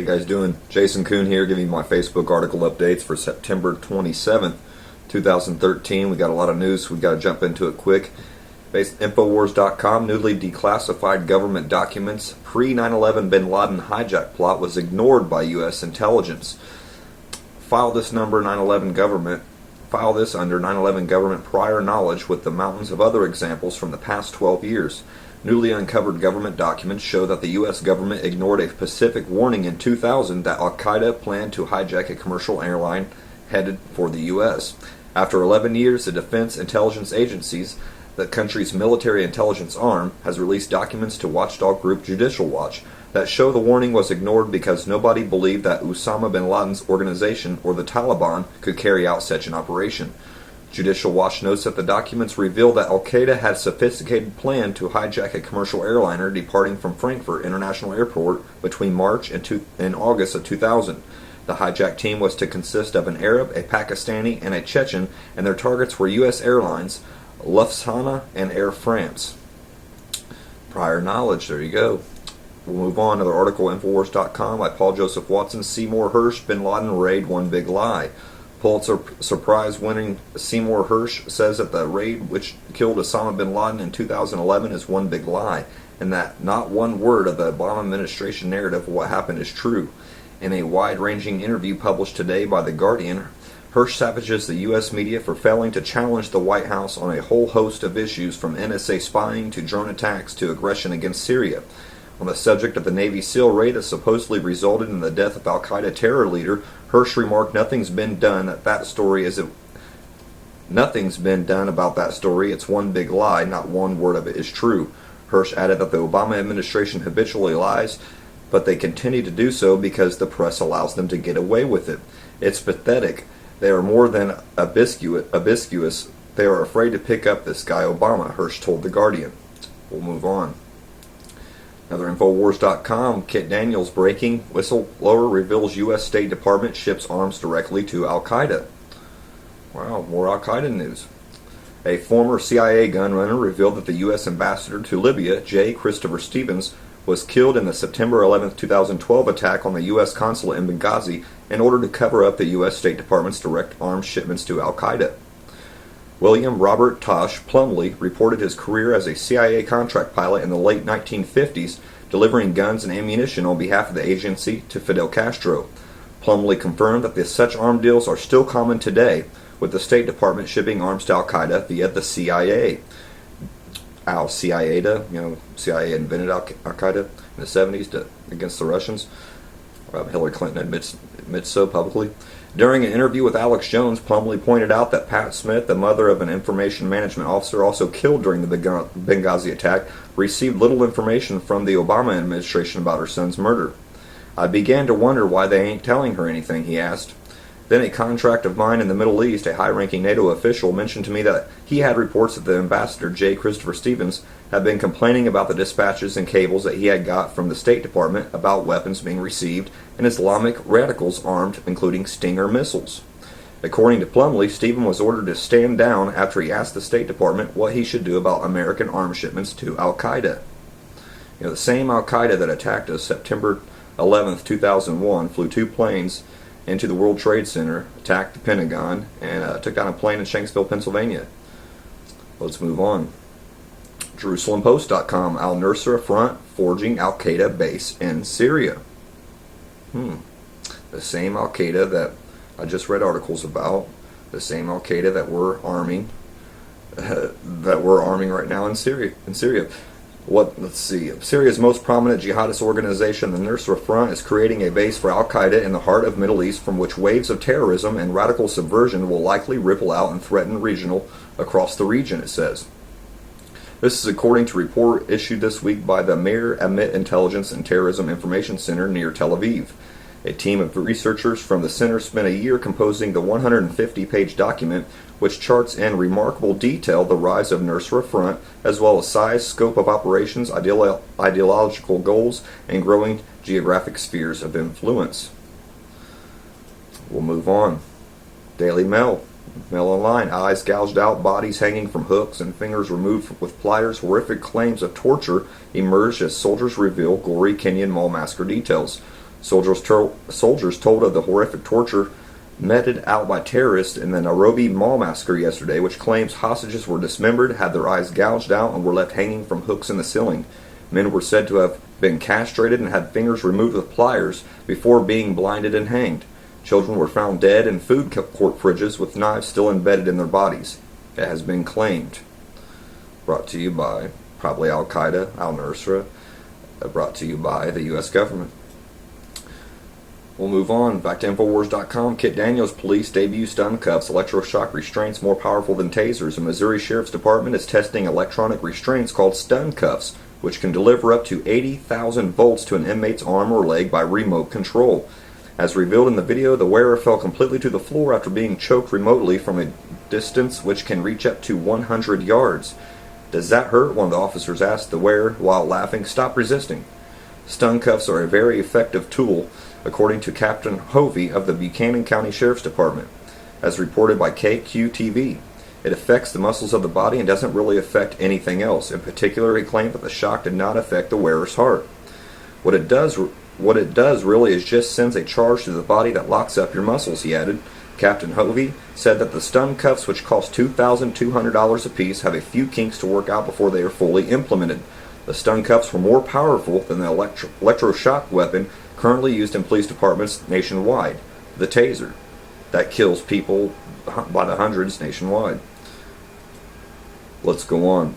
you guys doing? Jason Kuhn here, giving you my Facebook article updates for September 27th, 2013. We got a lot of news, we got to jump into it quick. Infowars.com, newly declassified government documents. Pre-9/11 bin Laden hijack plot was ignored by U.S. intelligence. File this under 9/11 government prior knowledge with the mountains of other examples from the past 12 years. Newly uncovered government documents show that the U.S. government ignored a specific warning in 2000 that Al-Qaeda planned to hijack a commercial airline headed for the U.S. After 11 years, the Defense Intelligence Agencies, the country's military intelligence arm, has released documents to watchdog group Judicial Watch that show the warning was ignored because nobody believed that Osama bin Laden's organization or the Taliban could carry out such an operation. Judicial Watch notes that the documents reveal that Al-Qaeda had a sophisticated plan to hijack a commercial airliner departing from Frankfurt International Airport between March and August of 2000. The hijack team was to consist of an Arab, a Pakistani, and a Chechen, and their targets were U.S. airlines, Lufthansa, and Air France. Prior knowledge, there you go. We'll move on to the article, Infowars.com, by Paul Joseph Watson. Seymour Hersh, bin Laden raid, one big lie. Pulitzer Prize-winning Seymour Hersh says that the raid which killed Osama bin Laden in 2011 is one big lie, and that not one word of the Obama administration narrative of what happened is true. In a wide-ranging interview published today by The Guardian, Hersh savages the U.S. media for failing to challenge the White House on a whole host of issues, from NSA spying to drone attacks to aggression against Syria. On the subject of the Navy SEAL raid that supposedly resulted in the death of Al-Qaeda terror leader, Hersh remarked, "Nothing's been done about that story. It's one big lie. Not one word of it is true." Hersh added that the Obama administration habitually lies, but they continue to do so because the press allows them to get away with it. It's pathetic. They are more than obsequious. They are afraid to pick up this guy Obama, Hersh told The Guardian. We'll move on. Another Infowars.com, Kit Daniels breaking. Whistleblower reveals U.S. State Department ships arms directly to Al-Qaeda. Wow, more Al-Qaeda news. A former CIA gunrunner revealed that the U.S. ambassador to Libya, J. Christopher Stevens, was killed in the September 11, 2012 attack on the U.S. consulate in Benghazi in order to cover up the U.S. State Department's direct arms shipments to Al-Qaeda. William Robert Tosh Plumlee reported his career as a CIA contract pilot in the late 1950s, delivering guns and ammunition on behalf of the agency to Fidel Castro. Plumlee confirmed that such arms deals are still common today, with the State Department shipping arms to Al-Qaeda via the CIA. CIA invented Al-Qaeda in the 70s against the Russians. Hillary Clinton admits so publicly. During an interview with Alex Jones, Plumlee pointed out that Pat Smith, the mother of an information management officer also killed during the Benghazi attack, received little information from the Obama administration about her son's murder. "I began to wonder why they ain't telling her anything," he asked. Then a contract of mine in the Middle East, a high-ranking NATO official, mentioned to me that he had reports that the ambassador, J. Christopher Stevens, had been complaining about the dispatches and cables that he had got from the State Department about weapons being received and Islamic radicals armed, including Stinger missiles. According to Plumlee, Stevens was ordered to stand down after he asked the State Department what he should do about American arms shipments to Al-Qaeda. The same Al-Qaeda that attacked us September 11th, 2001, flew two planes into the World Trade Center, attacked the Pentagon, and took down a plane in Shanksville, Pennsylvania. Let's move on. JerusalemPost.com, Al-Nusra Front forging Al-Qaeda base in Syria. The same Al-Qaeda that I just read articles about, the same Al-Qaeda that we're arming right now in Syria. Let's see. Syria's most prominent jihadist organization, the Nusra Front, is creating a base for Al-Qaeda in the heart of Middle East, from which waves of terrorism and radical subversion will likely ripple out and threaten regional across the region, it says. This is according to a report issued this week by the Meir Amit Intelligence and Terrorism Information Center near Tel Aviv. A team of researchers from the center spent a year composing the 150-page document, which charts in remarkable detail the rise of Nusra Front, as well as size, scope of operations, ideological goals, and growing geographic spheres of influence. We'll move on. Daily Mail. Mail Online. Eyes gouged out, bodies hanging from hooks, and fingers removed with pliers. Horrific claims of torture emerged as soldiers reveal gory Kenyan mall massacre details. Soldiers told of the horrific torture meted out by terrorists in the Nairobi Mall massacre yesterday, which claims hostages were dismembered, had their eyes gouged out, and were left hanging from hooks in the ceiling. Men were said to have been castrated and had fingers removed with pliers before being blinded and hanged. Children were found dead in food court fridges with knives still embedded in their bodies. It has been claimed. Brought to you by probably Al-Qaeda, Al-Nusra, brought to you by the U.S. government. We'll move on. Back to Infowars.com. Kit Daniels police debut stun cuffs, electroshock restraints more powerful than tasers. The Missouri Sheriff's Department is testing electronic restraints called stun cuffs, which can deliver up to 80,000 volts to an inmate's arm or leg by remote control. As revealed in the video, the wearer fell completely to the floor after being choked remotely from a distance which can reach up to 100 yards. "Does that hurt?" one of the officers asked the wearer while laughing. "Stop resisting." Stun cuffs are a very effective tool, according to Captain Hovey of the Buchanan County Sheriff's Department, as reported by KQTV. It affects the muscles of the body and doesn't really affect anything else. In particular, he claimed that the shock did not affect the wearer's heart. What it does really is just sends a charge to the body that locks up your muscles, he added. Captain Hovey said that the stun cuffs, which cost $2,200 apiece, have a few kinks to work out before they are fully implemented. The stun cuffs were more powerful than the electroshock weapon currently used in police departments nationwide, the taser, that kills people by the hundreds nationwide. Let's go on.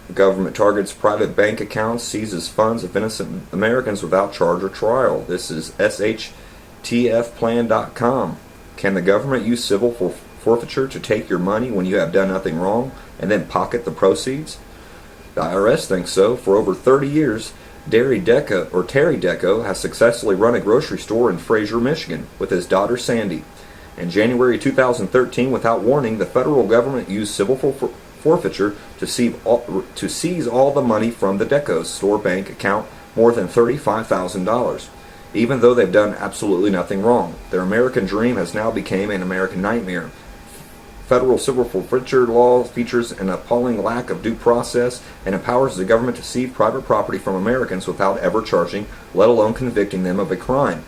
The government targets private bank accounts, seizes funds of innocent Americans without charge or trial. This is SHTFplan.com. Can the government use civil forfeiture to take your money when you have done nothing wrong and then pocket the proceeds? The IRS thinks so. For over 30 years, Terry Deco has successfully run a grocery store in Fraser, Michigan, with his daughter Sandy. In January 2013, without warning, the federal government used civil forfeiture to seize all the money from the Deco's store bank account, more than $35,000. Even though they've done absolutely nothing wrong, their American dream has now become an American nightmare. Federal civil forfeiture law features an appalling lack of due process and empowers the government to seize private property from Americans without ever charging, let alone convicting them of a crime.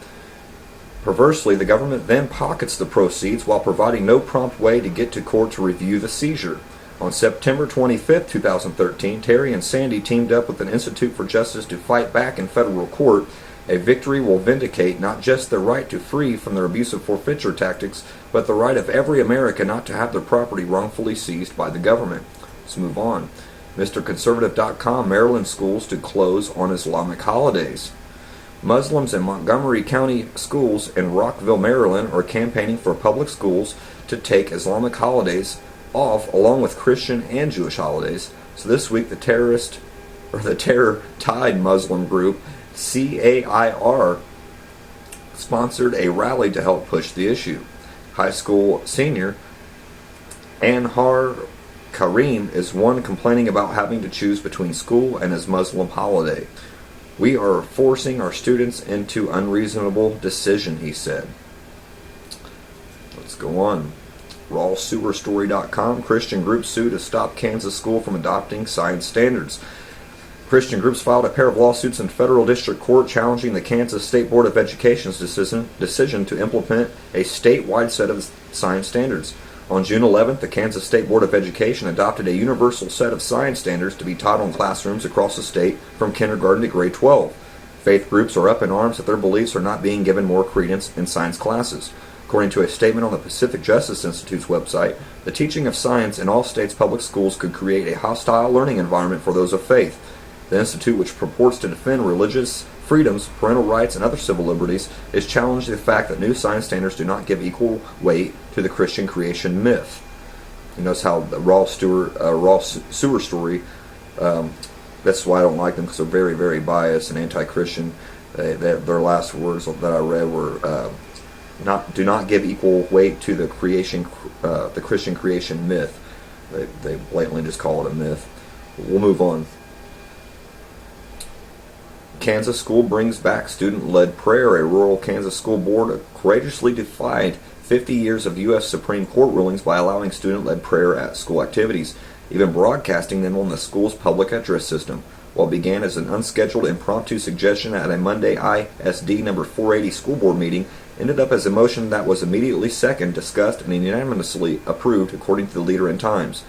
Perversely, the government then pockets the proceeds while providing no prompt way to get to court to review the seizure. On September 25, 2013, Terry and Sandy teamed up with an Institute for Justice to fight back in federal court. A victory will vindicate not just their right to free from their abusive forfeiture tactics, but the right of every American not to have their property wrongfully seized by the government. Let's move on. MrConservative.com, Maryland schools to close on Islamic holidays. Muslims in Montgomery County schools in Rockville, Maryland are campaigning for public schools to take Islamic holidays off along with Christian and Jewish holidays. So this week the terror-tied Muslim group CAIR sponsored a rally to help push the issue. High school senior Anhar Karim is one complaining about having to choose between school and his Muslim holiday. "We are forcing our students into unreasonable decision," he said. Let's go on. RawSewerStory.com, Christian groups sue to stop Kansas school from adopting science standards. Christian groups filed a pair of lawsuits in federal district court challenging the Kansas State Board of Education's decision to implement a statewide set of science standards. On June 11th, the Kansas State Board of Education adopted a universal set of science standards to be taught in classrooms across the state from kindergarten to grade 12. Faith groups are up in arms that their beliefs are not being given more credence in science classes. According to a statement on the Pacific Justice Institute's website, the teaching of science in all states' public schools could create a hostile learning environment for those of faith. The institute, which purports to defend religious freedoms, parental rights, and other civil liberties, is challenging the fact that new science standards do not give equal weight to the Christian creation myth. You notice how the Raw Sewer Story, that's why I don't like them, because they're very, very biased and anti-Christian. Their last words that I read were, do not give equal weight to the Christian creation myth. They blatantly just call it a myth. We'll move on. Kansas school brings back student-led prayer. A rural Kansas school board courageously defied 50 years of U.S. Supreme Court rulings by allowing student-led prayer at school activities, even broadcasting them on the school's public address system. What began as an unscheduled impromptu suggestion at a Monday ISD number 480 school board meeting ended up as a motion that was immediately seconded, discussed, and unanimously approved, according to the Leader and Times.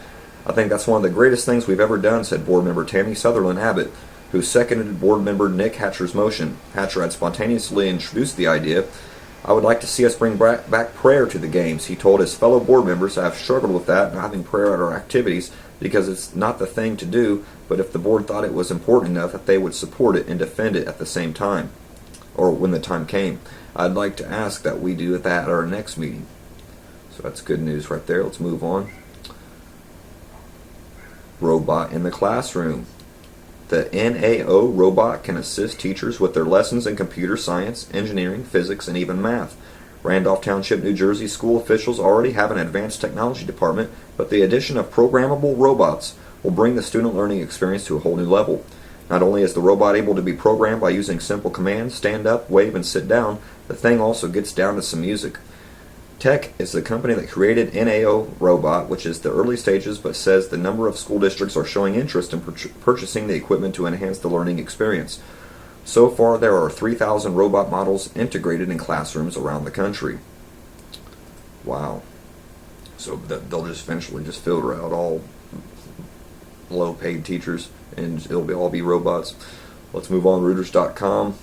I think that's one of the greatest things we've ever done, said board member Tammy Sutherland Abbott, who seconded board member Nick Hatcher's motion. Hatcher had spontaneously introduced the idea. I would like to see us bring back prayer to the games. He told his fellow board members, I have struggled with that, not having prayer at our activities, because it's not the thing to do, but if the board thought it was important enough that they would support it and defend it at the same time, or when the time came. I'd like to ask that we do that at our next meeting. So that's good news right there. Let's move on. Robot in the classroom. The NAO robot can assist teachers with their lessons in computer science, engineering, physics, and even math. Randolph Township, New Jersey school officials already have an advanced technology department, but the addition of programmable robots will bring the student learning experience to a whole new level. Not only is the robot able to be programmed by using simple commands, stand up, wave, and sit down, the thing also gets down to some music. Tech is the company that created NAO Robot, which is the early stages, but says the number of school districts are showing interest in purchasing the equipment to enhance the learning experience. So far, there are 3,000 robot models integrated in classrooms around the country. Wow. So they'll just eventually just filter out all low-paid teachers, and it'll all be robots. Let's move on. Reuters.com.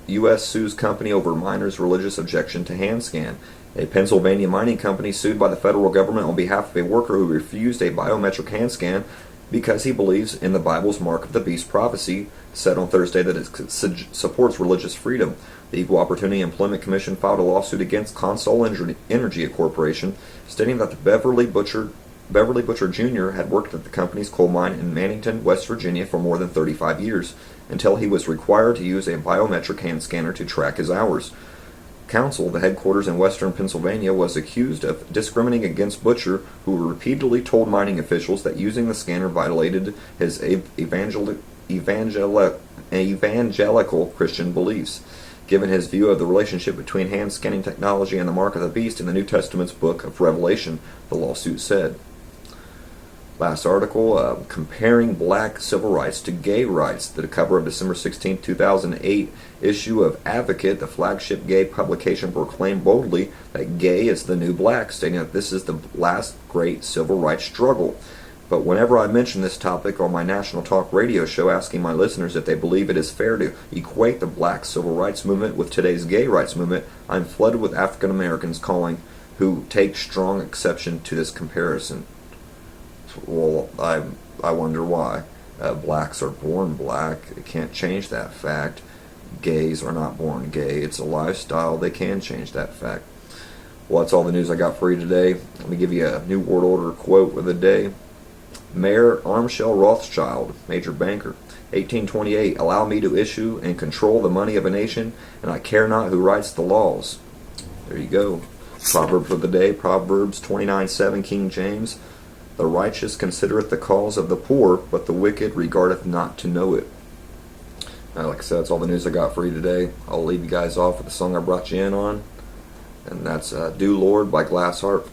U.S. sues company over miner's religious objection to hand scan. A Pennsylvania mining company sued by the federal government on behalf of a worker who refused a biometric hand scan because he believes in the Bible's mark of the beast prophecy, said on Thursday that it supports religious freedom. The Equal Opportunity Employment Commission filed a lawsuit against Consol Energy Corporation, stating that the Beverly Butcher Jr. had worked at the company's coal mine in Mannington, West Virginia for more than 35 years, until he was required to use a biometric hand scanner to track his hours. Council, the headquarters in western Pennsylvania, was accused of discriminating against Butcher, who repeatedly told mining officials that using the scanner violated his evangelical Christian beliefs. Given his view of the relationship between hand scanning technology and the mark of the beast in the New Testament's book of Revelation, the lawsuit said. Last article, comparing black civil rights to gay rights. The cover of December 16, 2008 issue of Advocate, the flagship gay publication, proclaimed boldly that gay is the new black, stating that this is the last great civil rights struggle. But whenever I mention this topic on my national talk radio show, asking my listeners if they believe it is fair to equate the black civil rights movement with today's gay rights movement, I'm flooded with African Americans calling who take strong exception to this comparison. Well, I wonder why. Blacks are born black. They can't change that fact. Gays are not born gay. It's a lifestyle. They can change that fact. Well, that's all the news I got for you today. Let me give you a New World Order quote of the day. Mayor Armshell Rothschild, major banker, 1828, allow me to issue and control the money of a nation, and I care not who writes the laws. There you go. Proverb for the day, Proverbs 29:7, King James. The righteous considereth the cause of the poor, but the wicked regardeth not to know it. Like I said, that's all the news I got for you today. I'll leave you guys off with the song I brought you in on, and that's Do Lord by Glassheart.